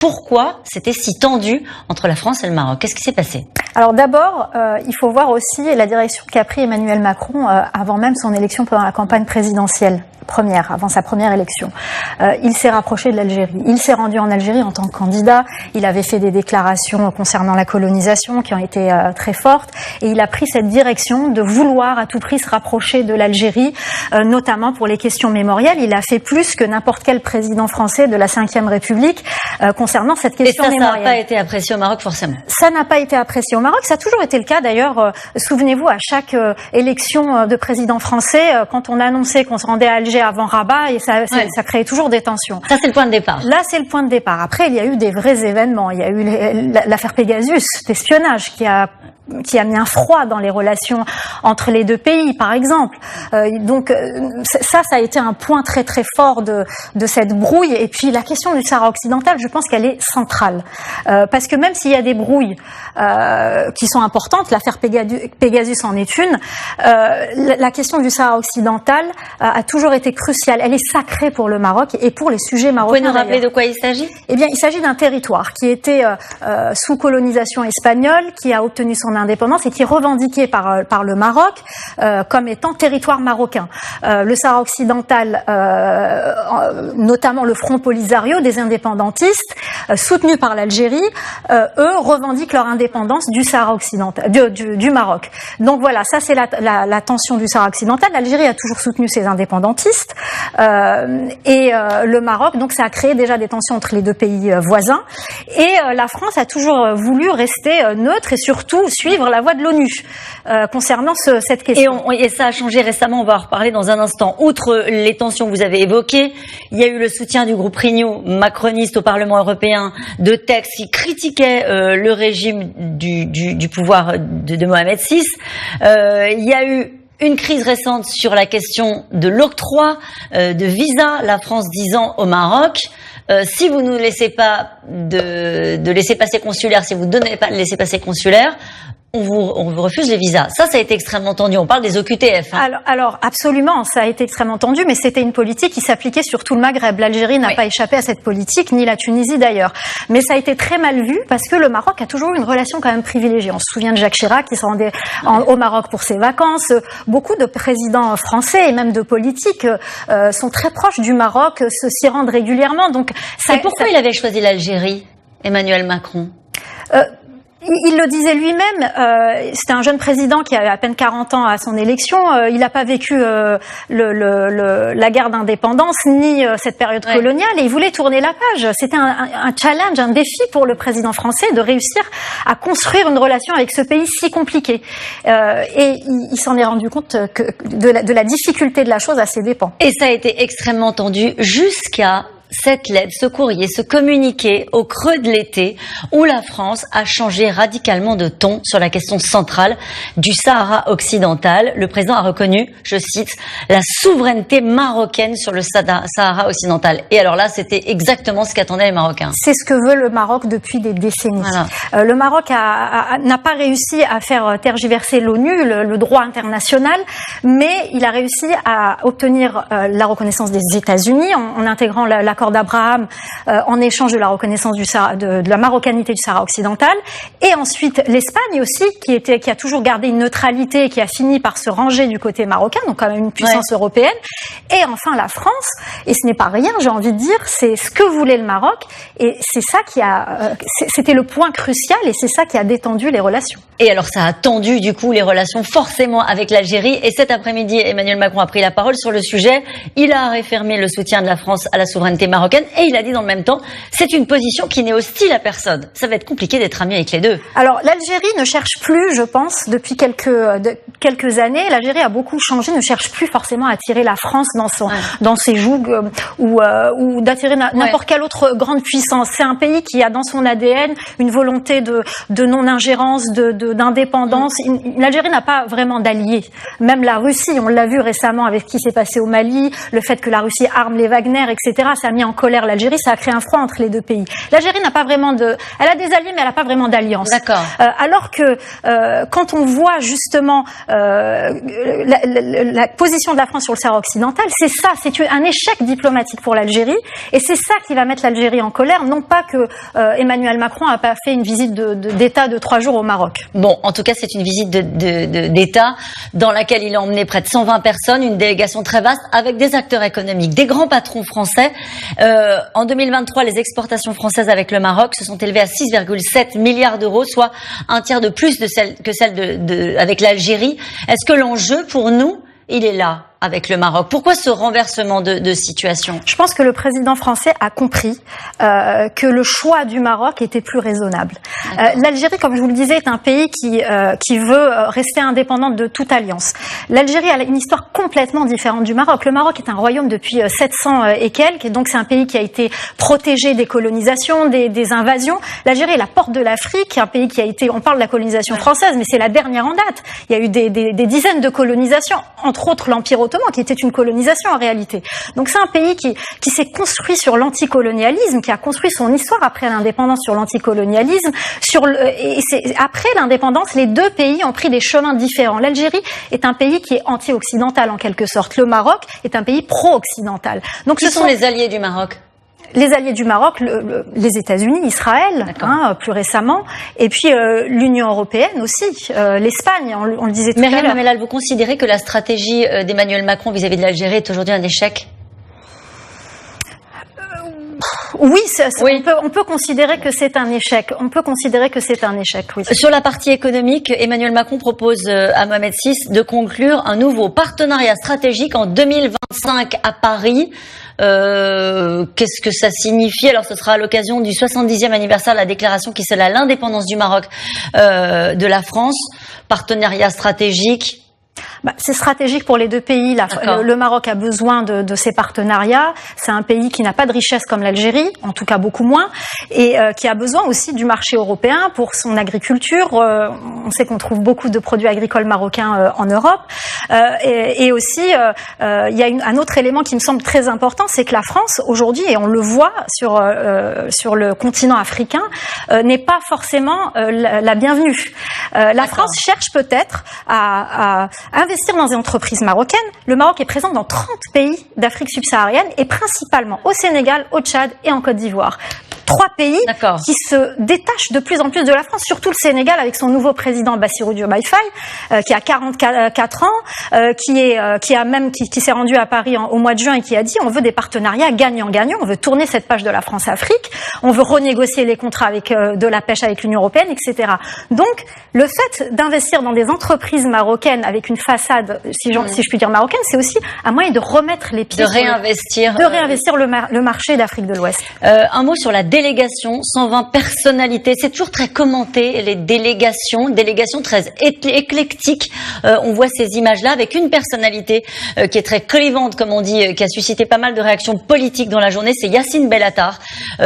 Pourquoi c'était si tendu entre la France et le Maroc? Qu'est-ce qui s'est passé? Alors d'abord, il faut voir aussi la direction qu'a pris Emmanuel Macron avant même son élection pendant la campagne présidentielle. Avant sa première élection. Il s'est rapproché de l'Algérie. Il s'est rendu en Algérie en tant que candidat. Il avait fait des déclarations concernant la colonisation qui ont été très fortes. Et il a pris cette direction de vouloir à tout prix se rapprocher de l'Algérie, notamment pour les questions mémorielles. Il a fait plus que n'importe quel président français de la Ve République concernant cette question mémorielle. Et ça n'a pas été apprécié au Maroc, forcément. Ça n'a pas été apprécié au Maroc. Ça a toujours été le cas, d'ailleurs. Souvenez-vous, à chaque élection de président français, quand on annonçait qu'on se rendait à Alger avant Rabat, et ça créait toujours des tensions. Ça, c'est le point de départ. Là, c'est le point de départ. Après, il y a eu des vrais événements. Il y a eu l'affaire Pegasus, d'espionnage, qui a mis un froid dans les relations entre les deux pays, par exemple. Donc ça a été un point très très fort de cette brouille. Et puis la question du Sahara occidental, je pense qu'elle est centrale. Parce que même s'il y a des brouilles qui sont importantes, l'affaire Pegasus en est une, la question du Sahara occidental a toujours été cruciale. Elle est sacrée pour le Maroc et pour les sujets marocains. Vous pouvez nous rappeler de quoi il s'agit? Eh bien, il s'agit d'un territoire qui était sous colonisation espagnole, qui a obtenu son indépendance et qui est revendiqué par le Maroc comme étant territoire marocain. Le Sahara occidental, notamment le Front Polisario des indépendantistes, soutenu par l'Algérie, eux revendiquent leur indépendance du Sahara occidental, du Maroc. Donc voilà, ça c'est la tension du Sahara occidental. L'Algérie a toujours soutenu ses indépendantistes et le Maroc, donc ça a créé déjà des tensions entre les deux pays voisins. Et la France a toujours voulu rester neutre et surtout suivre la voie de l'ONU concernant cette question. Et ça a changé récemment, on va en reparler dans un instant. Outre les tensions que vous avez évoquées, il y a eu le soutien du groupe Renew macroniste au Parlement européen de textes qui critiquaient le régime du pouvoir de Mohamed VI. Il y a eu une crise récente sur la question de l'octroi de visa, la France disant au Maroc si vous ne laissez pas de laissez-passer consulaire, si vous ne donnez pas de laissez-passer consulaire, on vous refuse les visas. Ça a été extrêmement tendu. On parle des OQTF. Hein. Alors, absolument, ça a été extrêmement tendu, mais c'était une politique qui s'appliquait sur tout le Maghreb. L'Algérie n'a pas échappé à cette politique, ni la Tunisie d'ailleurs. Mais ça a été très mal vu parce que le Maroc a toujours eu une relation quand même privilégiée. On se souvient de Jacques Chirac qui se rendait au Maroc pour ses vacances. Beaucoup de présidents français et même de politiques sont très proches du Maroc, s'y rendent régulièrement. Donc, pourquoi il avait choisi l'Algérie, Emmanuel Macron? Il le disait lui-même, c'était un jeune président qui avait à peine 40 ans à son élection, il n'a pas vécu la guerre d'indépendance ni cette période coloniale et il voulait tourner la page. C'était un challenge, un défi pour le président français de réussir à construire une relation avec ce pays si compliqué. Et il s'en est rendu compte de la difficulté de la chose à ses dépens. Et ça a été extrêmement tendu jusqu'à cette lettre, ce courrier, ce communiqué au creux de l'été où la France a changé radicalement de ton sur la question centrale du Sahara occidental. Le président a reconnu, je cite, la souveraineté marocaine sur le Sahara occidental. Et alors là, c'était exactement ce qu'attendaient les Marocains. C'est ce que veut le Maroc depuis des décennies. Voilà. Le Maroc n'a pas réussi à faire tergiverser l'ONU, le droit international, mais il a réussi à obtenir la reconnaissance des États-Unis en intégrant l'accord d'Abraham en échange de la reconnaissance de la marocanité du Sahara occidental, et ensuite l'Espagne aussi qui a toujours gardé une neutralité et qui a fini par se ranger du côté marocain, donc quand même une puissance européenne, et enfin la France, et ce n'est pas rien, j'ai envie de dire, c'est ce que voulait le Maroc, et c'est ça c'était le point crucial, et c'est ça qui a détendu les relations. Et alors ça a tendu du coup les relations forcément avec l'Algérie, et cet après-midi Emmanuel Macron a pris la parole sur le sujet. Il a réaffirmé le soutien de la France à la souveraineté marocaine et il a dit dans le même temps c'est une position qui n'est hostile à personne. Ça va être compliqué d'être ami avec les deux. Alors l'Algérie ne cherche plus, je pense, depuis quelques années, l'Algérie a beaucoup changé, ne cherche plus forcément à attirer la France dans ses jougs ou d'attirer n'importe quelle autre grande puissance. C'est un pays qui a dans son ADN une volonté de non-ingérence, d'indépendance. L'Algérie n'a pas vraiment d'alliés. Même la Russie, on l'a vu récemment avec ce qui s'est passé au Mali, le fait que la Russie arme les Wagner, etc. Ça a mis mis en colère l'Algérie, ça a créé un froid entre les deux pays. L'Algérie n'a pas vraiment elle a des alliés, mais elle n'a pas vraiment d'alliance. D'accord. Alors que quand on voit justement la position de la France sur le Sahara occidental, c'est un échec diplomatique pour l'Algérie, et c'est ça qui va mettre l'Algérie en colère, non pas que Emmanuel Macron n'a pas fait une visite d'État de 3 jours au Maroc. Bon, en tout cas, c'est une visite d'État dans laquelle il a emmené près de 120 personnes, une délégation très vaste, avec des acteurs économiques, des grands patrons français. En 2023, les exportations françaises avec le Maroc se sont élevées à 6,7 milliards d'euros, soit un tiers de plus que celle avec l'Algérie. Est-ce que l'enjeu pour nous, il est là avec le Maroc? Pourquoi ce renversement de situation? Je pense que le président français a compris que le choix du Maroc était plus raisonnable. L'Algérie, comme je vous le disais, est un pays qui veut rester indépendante de toute alliance. L'Algérie a une histoire complètement différente du Maroc. Le Maroc est un royaume depuis 700 et quelques, et donc c'est un pays qui a été protégé des colonisations, des invasions. L'Algérie est la porte de l'Afrique, un pays qui a été, on parle de la colonisation française, mais c'est la dernière en date. Il y a eu des dizaines de colonisations, entre autres l'Empire ottoman, qui était une colonisation en réalité. Donc c'est un pays qui s'est construit sur l'anticolonialisme, qui a construit son histoire après l'indépendance sur l'anticolonialisme. Après l'indépendance, les deux pays ont pris des chemins différents. L'Algérie est un pays qui est anti-occidental en quelque sorte. Le Maroc est un pays pro-occidental. Donc Qui sont les alliés du Maroc? Les alliés du Maroc, les États-Unis, Israël, plus récemment, et puis l'Union européenne aussi, l'Espagne, on le disait tout à l'heure. Myriam Amellal, vous considérez que la stratégie d'Emmanuel Macron vis-à-vis de l'Algérie est aujourd'hui un échec? Oui, on peut considérer que c'est un échec. On peut considérer que c'est un échec, oui. Sur la partie économique, Emmanuel Macron propose à Mohamed VI de conclure un nouveau partenariat stratégique en 2025 à Paris. Qu'est-ce que ça signifie? Alors, ce sera à l'occasion du 70e anniversaire de la déclaration qui scelle l'indépendance du Maroc de la France. Partenariat stratégique. C'est stratégique pour les deux pays. Le Maroc a besoin de ces partenariats. C'est un pays qui n'a pas de richesse comme l'Algérie, en tout cas beaucoup moins, et qui a besoin aussi du marché européen pour son agriculture. On sait qu'on trouve beaucoup de produits agricoles marocains en Europe. Et aussi, il y a un autre élément qui me semble très important, c'est que la France, aujourd'hui, et on le voit sur le continent africain, n'est pas forcément la bienvenue. La France cherche peut-être à investir dans des entreprises marocaines. Le Maroc est présent dans 30 pays d'Afrique subsaharienne et principalement au Sénégal, au Tchad et en Côte d'Ivoire. 3 pays qui se détachent de plus en plus de la France, surtout le Sénégal avec son nouveau président Bassirou Diomaye Faye, qui a 44 ans, qui s'est rendu à Paris au mois de juin et qui a dit on veut des partenariats gagnant-gagnant, on veut tourner cette page de la France-Afrique, on veut renégocier les contrats de la pêche avec l'Union européenne, etc. Donc le fait d'investir dans des entreprises marocaines avec une façade, si je puis dire marocaine, c'est aussi un moyen de remettre les pieds, de réinvestir le marché d'Afrique de l'Ouest. Un mot sur la délégation, 120 personnalités, c'est toujours très commenté, les délégations très éclectiques. On voit ces images-là avec une personnalité qui est très clivante, comme on dit, qui a suscité pas mal de réactions politiques dans la journée, c'est Yacine Bellatar,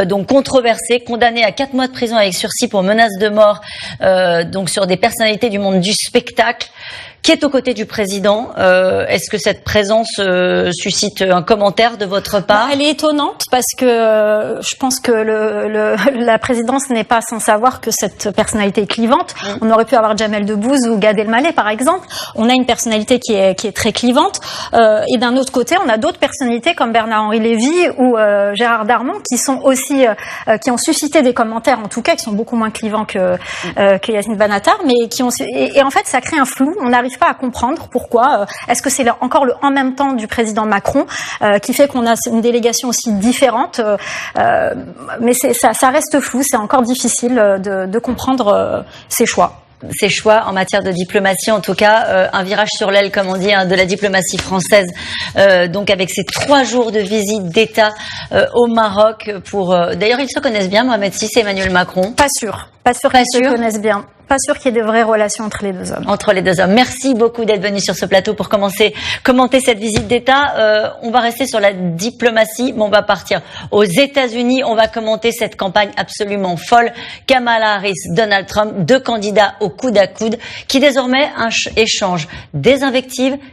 donc controversé, condamné à 4 mois de prison avec sursis pour menace de mort, donc sur des personnalités du monde du spectacle, qui est aux côtés du président. Est-ce que cette présence suscite un commentaire de votre part? Elle est étonnante parce que je pense que la présidence n'est pas sans savoir que cette personnalité est clivante. On aurait pu avoir Jamel Debbouze ou Gad Elmaleh par exemple. On a une personnalité qui est très clivante. Et d'un autre côté, on a d'autres personnalités comme Bernard-Henri Lévy ou Gérard Darmon qui sont aussi qui ont suscité des commentaires, en tout cas qui sont beaucoup moins clivants que Yacine Bellatar, mais qui ont et en fait ça crée un flou. On n'arrive pas à comprendre pourquoi. Est-ce que c'est encore le en même temps du président Macron qui fait qu'on a une délégation aussi différente, mais ça reste flou, c'est encore difficile de comprendre ces choix. Ces choix en matière de diplomatie, en tout cas, un virage sur l'aile, comme on dit, de la diplomatie française. Donc avec ces 3 jours de visite d'État au Maroc d'ailleurs, ils se connaissent bien, Mohamed VI et Emmanuel Macron. Pas sûr qu'ils se connaissent bien. Pas sûr qu'il y ait de vraies relations entre les deux hommes. Entre les deux hommes. Merci beaucoup d'être venu sur ce plateau pour commenter cette visite d'État. On va rester sur la diplomatie, mais on va partir aux États-Unis. On va commenter cette campagne absolument folle. Kamala Harris, Donald Trump, 2 candidats au coude à coude, qui désormais échangent des invectives